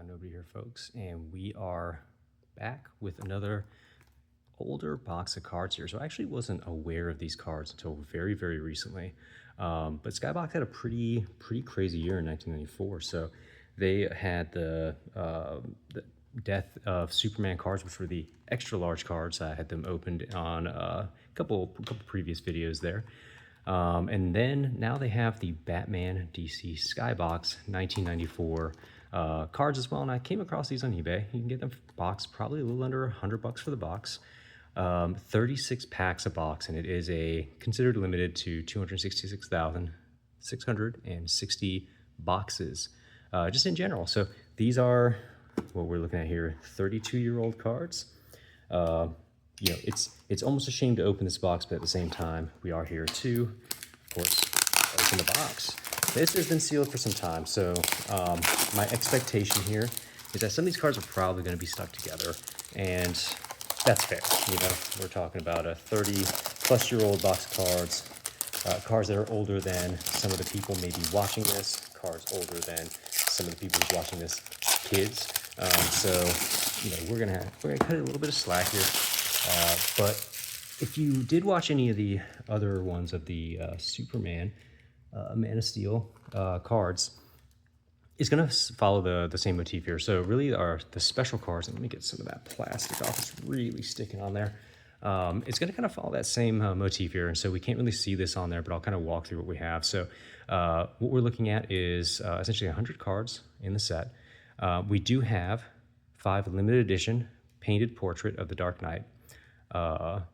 Nobody here, folks, and we are back with another older box of cards here. So I actually wasn't aware of these cards until very, very recently. But Skybox had a pretty crazy year in 1994. So they had the Death of Superman cards, which were the extra large cards. I had them opened on a couple previous videos there. And then now they have the Batman DC Skybox 1994 cards as well. And I came across these on eBay. You can get them for the box, probably a little under $100 for the box. 36 packs a box, and it is considered limited to 266,660 boxes, just in general. So these are what we're looking at here, 32-year-old cards. It's almost a shame to open this box, but at the same time, we are here to, of course, open the box. This has been sealed for some time, so my expectation here is that some of these cards are probably going to be stuck together, and that's fair. We're talking about a 30-plus-year-old box of cards, cards that are older than some of the people maybe watching this, cards older than some of the people who's watching this, kids. We're gonna cut a little bit of slack here. But if you did watch any of the other ones of the Superman, Man of Steel cards, it's going to follow the same motif here. So really the special cards, and let me get some of that plastic off. It's really sticking on there. It's going to kind of follow that same motif here. And so we can't really see this on there, but I'll kind of walk through what we have. So what we're looking at is essentially 100 cards in the set. We do have 5 limited edition painted portrait of the Dark Knight,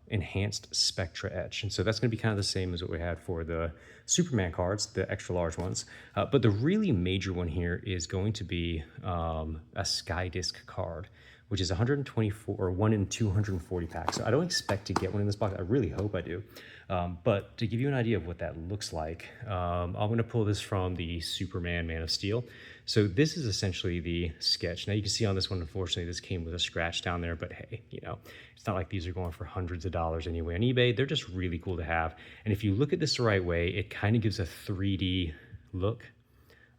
enhanced spectra etch, and so that's going to be kind of the same as what we had for the Superman cards, the extra large ones, but the really major one here is going to be a Skydisc card, which is 124 or 1 in 240 packs. So I don't expect to get one in this box. I really hope I do, but to give you an idea of what that looks like, I'm going to pull this from the Superman Man of Steel. So this is essentially the sketch. Now you can see on this one, unfortunately, this came with a scratch down there, but hey, it's not like these are going for hundreds of dollars anyway on eBay. They're just really cool to have. And if you look at this the right way, it kind of gives a 3D look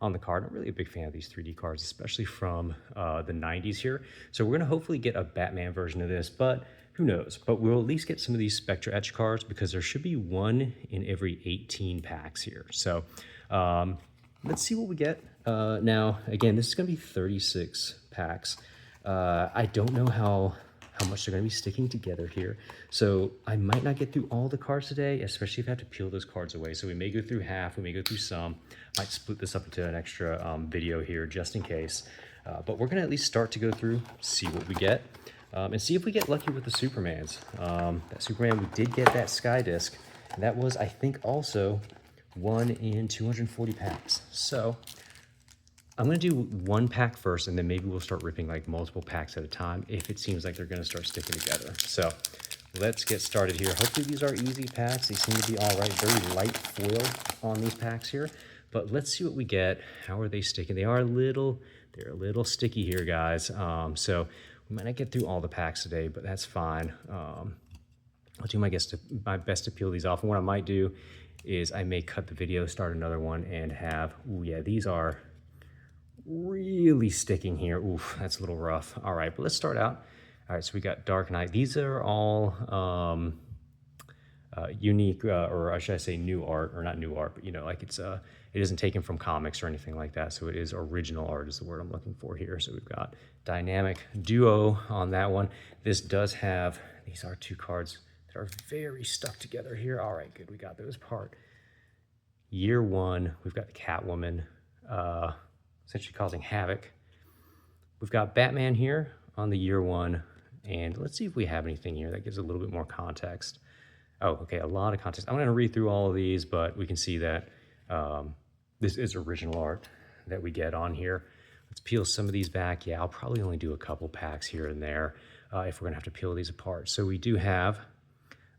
on the card. I'm really a big fan of these 3D cards, especially from the 90s here. So we're gonna hopefully get a Batman version of this, but who knows? But we'll at least get some of these Spectra Etch cards because there should be 1 in every 18 packs here. So let's see what we get. Now, again, this is going to be 36 packs. I don't know how much they're going to be sticking together here. So I might not get through all the cards today, especially if I have to peel those cards away. So we may go through half, we may go through some. Might split this up into an extra video here just in case. But we're going to at least start to go through, see what we get, and see if we get lucky with the Supermans. That Superman, we did get that Skydisc, and that was, I think, also 1 in 240 packs. So I'm going to do 1 pack first, and then maybe we'll start ripping like multiple packs at a time if it seems like they're going to start sticking together. So let's get started here. Hopefully these are easy packs. They seem to be all right. Very light foil on these packs here. But let's see what we get. How are they sticking? They're a little sticky here, guys. So we might not get through all the packs today, but that's fine. I'll do my best to peel these off. And what I might do is I may cut the video, start another one, and have, ooh, yeah, these are really sticking here. Oof, that's a little rough. All right, but let's start out. All right, so we got Dark Knight. These are all unique, or should I say new art, or not new art, but like it isn't taken from comics or anything like that. So it is original art is the word I'm looking for here. So we've got Dynamic Duo on that one. This does have, these are 2 cards that are very stuck together here. All right, good, we got those part. Year 1, we've got the Catwoman, essentially causing havoc. We've got Batman here on the year 1, and let's see if we have anything here that gives a little bit more context. Oh, okay, a lot of context. I'm going to read through all of these, but we can see that this is original art that we get on here. Let's peel some of these back. Yeah, I'll probably only do a couple packs here and there if we're going to have to peel these apart. So we do have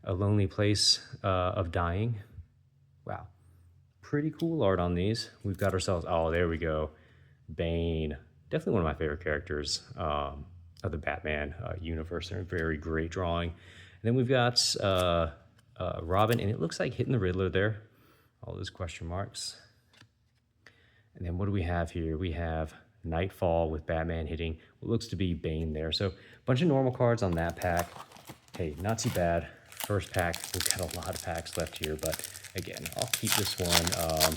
A Lonely Place of Dying. Wow, pretty cool art on these. We've got ourselves, oh, there we go. Bane, definitely one of my favorite characters of the Batman universe. They're a very great drawing. And then we've got Robin, and it looks like hitting the Riddler there. All those question marks. And then what do we have here? We have Nightfall with Batman hitting what looks to be Bane there. So a bunch of normal cards on that pack. Hey, not too bad. First pack, we've got a lot of packs left here, but again, I'll keep this one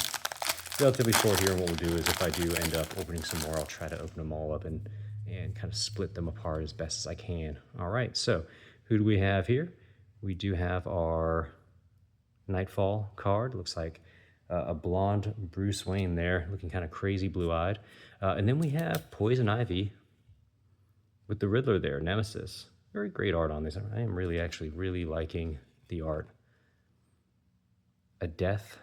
relatively short here. And what we'll do is if I do end up opening some more, I'll try to open them all up and kind of split them apart as best as I can. All right, so who do we have here? We do have our Nightfall card. Looks like a blonde Bruce Wayne there, looking kind of crazy blue-eyed. And then we have Poison Ivy with the Riddler there, Nemesis. Very great art on this. I am actually really liking the art. A Death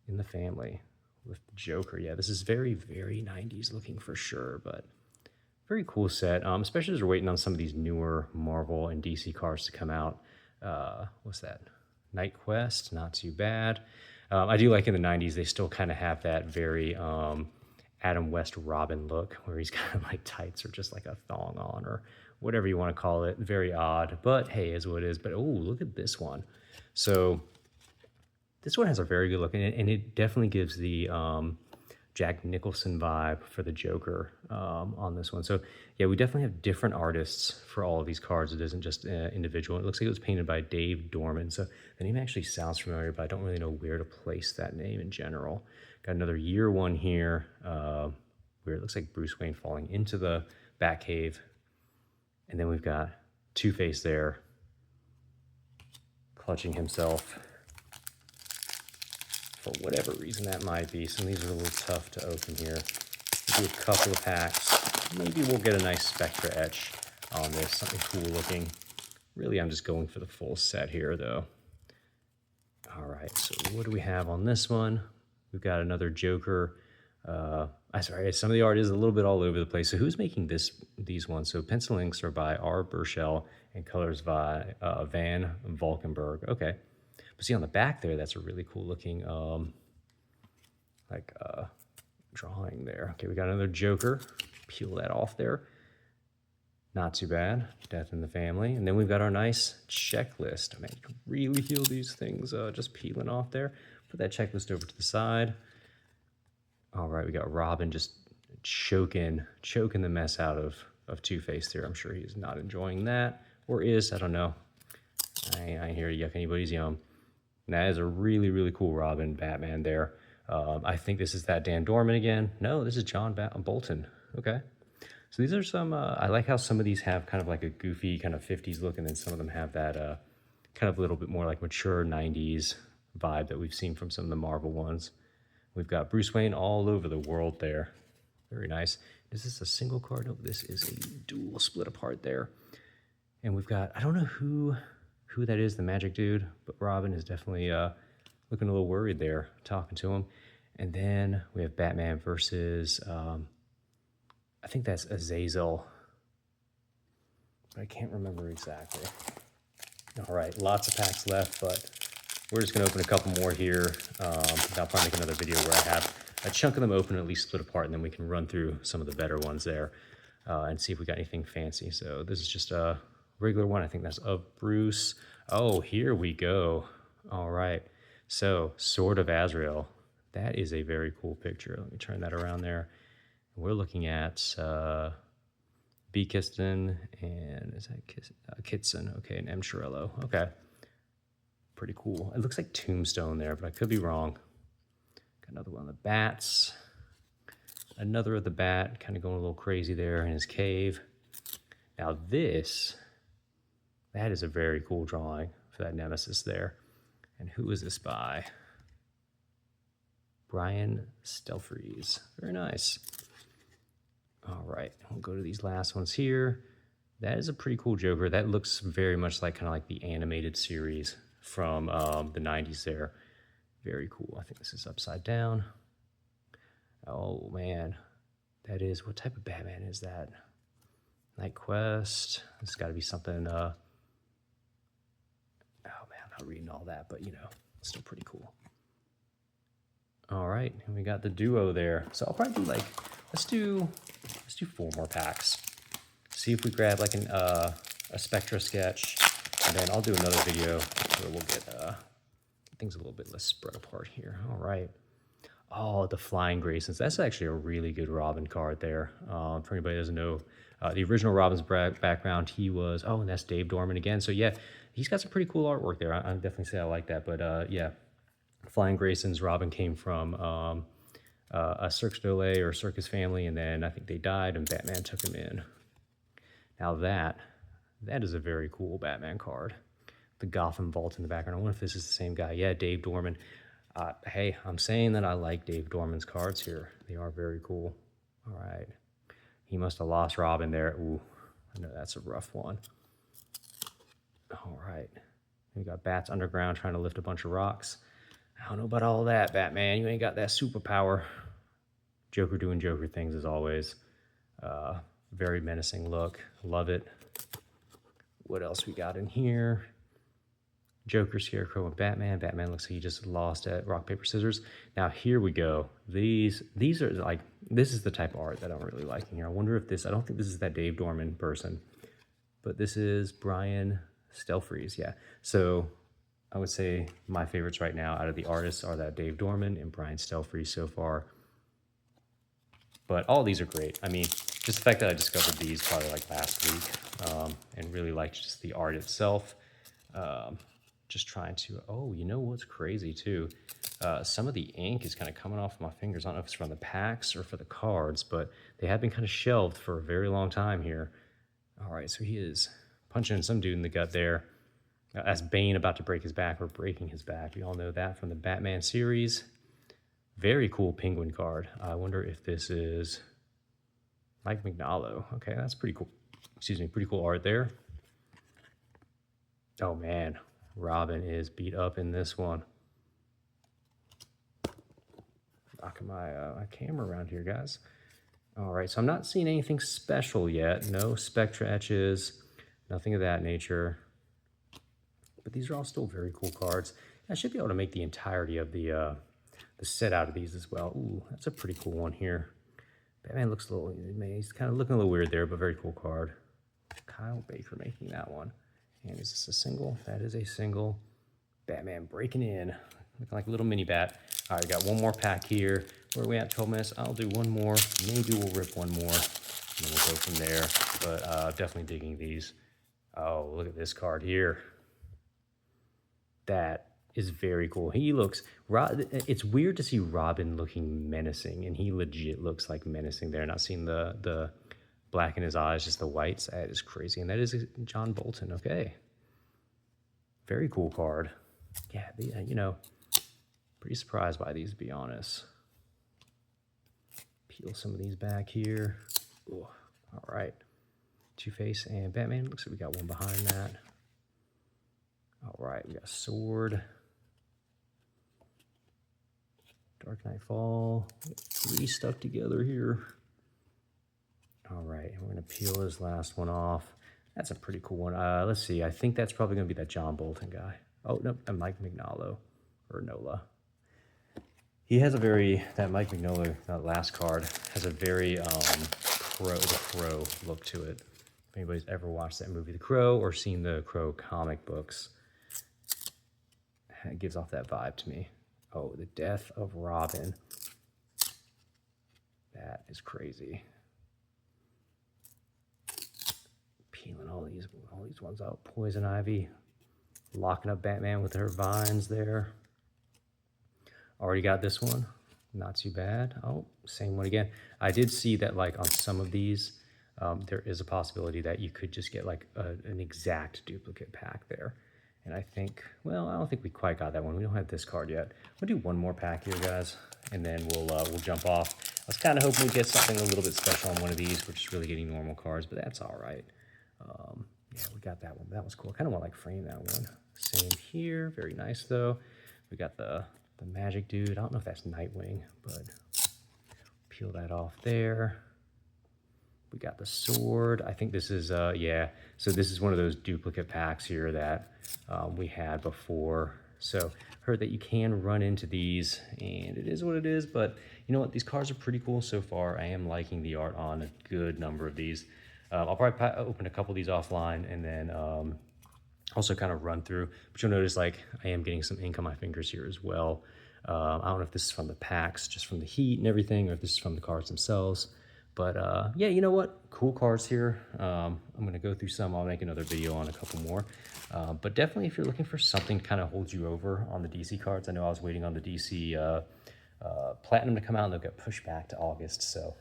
in the Family with the Joker. Yeah, this is very, very 90s looking for sure, but very cool set, especially as we're waiting on some of these newer Marvel and DC cards to come out. What's that? Night Quest, not too bad. I do like in the 90s, they still kind of have that very Adam West Robin look, where he's kind of like tights or just like a thong on or whatever you want to call it. Very odd, but hey, is what it is. But oh, look at this one. So this one has a very good look, and it definitely gives the Jack Nicholson vibe for the Joker on this one. So yeah, we definitely have different artists for all of these cards. It isn't just individual. It looks like it was painted by Dave Dorman. So the name actually sounds familiar, but I don't really know where to place that name in general. Got another Year One here, where it looks like Bruce Wayne falling into the Batcave. And then we've got Two-Face there, clutching himself. For whatever reason that might be. Some of these are a little tough to open here. We'll do a couple of packs. Maybe we'll get a nice spectra etch on this, something cool looking. Really, I'm just going for the full set here, though. All right, so what do we have on this one? We've got another Joker. Sorry, some of the art is a little bit all over the place. So who's making these ones? So pencil inks are by R. Burchell and colors by Van Valkenburg. Okay. But see on the back there, that's a really cool looking drawing there. Okay, we got another Joker. Peel that off there. Not too bad. Death in the Family. And then we've got our nice checklist. Man, you can really feel these things just peeling off there. Put that checklist over to the side. All right, we got Robin just choking the mess out of Two-Face there. I'm sure he's not enjoying that. Or is, I don't know. I ain't here to yuck anybody's yum. And that is a really, really cool Robin Batman there. I think this is that Dan Dorman again. No, this is John Bolton. Okay. So these are some, I like how some of these have kind of like a goofy kind of 50s look, and then some of them have that kind of a little bit more like mature 90s vibe that we've seen from some of the Marvel ones. We've got Bruce Wayne all over the world there. Very nice. Is this a single card? No, this is a dual split apart there. And we've got, I don't know who that is, the magic dude, but Robin is definitely looking a little worried there, talking to him. And then we have Batman versus, I think that's Azazel, but I can't remember exactly. All right, lots of packs left, but we're just gonna open a couple more here. I'll probably make another video where I have a chunk of them open, at least split apart, and then we can run through some of the better ones there and see if we got anything fancy. So this is just a regular one. I think that's of Bruce. Oh, here we go. All right. So Sword of Azrael. That is a very cool picture. Let me turn that around there. We're looking at B. Kiston and is that Kitson? Okay, and M. Chiarello. Okay. Pretty cool. It looks like Tombstone there, but I could be wrong. Got another one of the bats. Another of the bat, kind of going a little crazy there in his cave. Now that is a very cool drawing for that Nemesis there. And who is this by? Brian Stelfreeze. Very nice. All right, we'll go to these last ones here. That is a pretty cool Joker. That looks very much like kind of like the animated series from the 90s there. Very cool. I think this is upside down. Oh man, that is, what type of Batman is that? Night Quest. It's got to be something, oh man, I'm not reading all that, but you know, it's still pretty cool. All right, and we got the duo there. So I'll probably do like, let's do 4 more packs. See if we grab like a Spectra sketch, and then I'll do another video where we'll get things a little bit less spread apart here. All right. Oh, the Flying Graysons. That's actually a really good Robin card there. For anybody who doesn't know, the original Robin's background, he was, oh, and that's Dave Dorman again. So yeah, he's got some pretty cool artwork there. I definitely say I like that. But yeah, Flying Graysons, Robin came from a Cirque du Soleil or circus family, and then I think they died, and Batman took him in. Now that is a very cool Batman card. The Gotham Vault in the background. I wonder if this is the same guy. Yeah, Dave Dorman. Hey, I'm saying that I like Dave Dorman's cards here. They are very cool. All right. He must have lost Robin there. Ooh, I know that's a rough one. All right. We got Bats underground trying to lift a bunch of rocks. I don't know about all that, Batman. You ain't got that superpower. Joker doing Joker things as always. Very menacing look. Love it. What else we got in here? Joker, Scarecrow, and Batman. Batman looks like he just lost at rock, paper, scissors. Now here we go. These are like, this is the type of art that I'm really liking here. I wonder if this, I don't think this is that Dave Dorman person, but this is Brian Stelfreeze. Yeah. So I would say my favorites right now out of the artists are that Dave Dorman and Brian Stelfreeze so far. But all these are great. I mean, just the fact that I discovered these probably like last week and really liked just the art itself. Just trying to, oh, you know what's crazy too? Some of the ink is kind of coming off my fingers. I don't know if it's from the packs or for the cards, but they have been kind of shelved for a very long time here. All right, so he is punching some dude in the gut there. That's Bane about to break his back or breaking his back. We all know that from the Batman series. Very cool Penguin card. I wonder if this is Mike Mignola. Okay, that's pretty cool. Excuse me, pretty cool art there. Oh man, Robin is beat up in this one. Knocking my camera around here, guys. All right, so I'm not seeing anything special yet. No spectra etches, nothing of that nature. But these are all still very cool cards. I should be able to make the entirety of the set out of these as well. Ooh, that's a pretty cool one here. Batman looks a little, he's kind of looking a little weird there, but very cool card. Kyle Baker making that one. And is this a single? That is a single. Batman breaking in, looking like a little mini bat. All right, got one more pack here. Where are we at? 12 minutes. I'll do one more. Maybe we'll rip one more, and then we'll go from there. But definitely digging these. Oh, look at this card here. That is very cool. He looks, it's weird to see Robin looking menacing, and he legit looks like menacing there. Not seeing the black in his eyes, just the whites. That is crazy. And that is John Bolton. Okay. Very cool card. Yeah, you know, pretty surprised by these, to be honest. Peel some of these back here. Ooh, all right. Two-Face and Batman. Looks like we got one behind that. All right, we got Sword. Dark Knight Fall. Three stuck together here. All right, we're gonna peel this last one off. That's a pretty cool one. Let's see, I think that's probably gonna be that John Bolton guy. Oh, no, Mike Mignola, or Nola. He has a very, that Mike Mignola, that last card, has a very The Crow look to it. If anybody's ever watched that movie, The Crow, or seen the Crow comic books, it gives off that vibe to me. Oh, the death of Robin. That is crazy. Peeling all these ones out. Poison Ivy. Locking up Batman with her vines there. Already got this one. Not too bad. Oh, same one again. I did see that like on some of these, there is a possibility that you could just get like an exact duplicate pack there. And I think, well, I don't think we quite got that one. We don't have this card yet. We'll do one more pack here, guys, and then we'll jump off. I was kind of hoping we'd get something a little bit special on one of these. We're just really getting normal cards, but that's all right. Yeah, we got that one. That was cool. I kind of want to like frame that one. Same here. Very nice though. We got the Magic Dude. I don't know if that's Nightwing, but peel that off there. We got the Sword. I think this is, yeah. So this is one of those duplicate packs here that we had before. So heard that you can run into these, and it is what it is. But you know what? These cards are pretty cool so far. I am liking the art on a good number of these. I'll probably open a couple of these offline, and then also kind of run through. But you'll notice like I am getting some ink on my fingers here as well. I don't know if this is from the packs, just from the heat and everything, or if this is from the cards themselves. But yeah, you know what? Cool cards here. I'm going to go through some. I'll make another video on a couple more. But definitely if you're looking for something to kind of hold you over on the DC cards, I know I was waiting on the DC Platinum to come out, and they'll get pushed back to August. So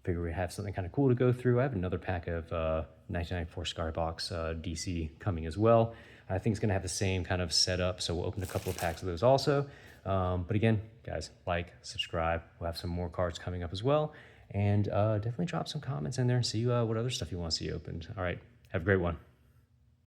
figure we have something kind of cool to go through. I have another pack of 1994 Skybox DC coming as well. I think it's going to have the same kind of setup, so we'll open a couple of packs of those also. But again, guys, like, subscribe. We'll have some more cards coming up as well. And definitely drop some comments in there and see what other stuff you want to see opened. All right, have a great one.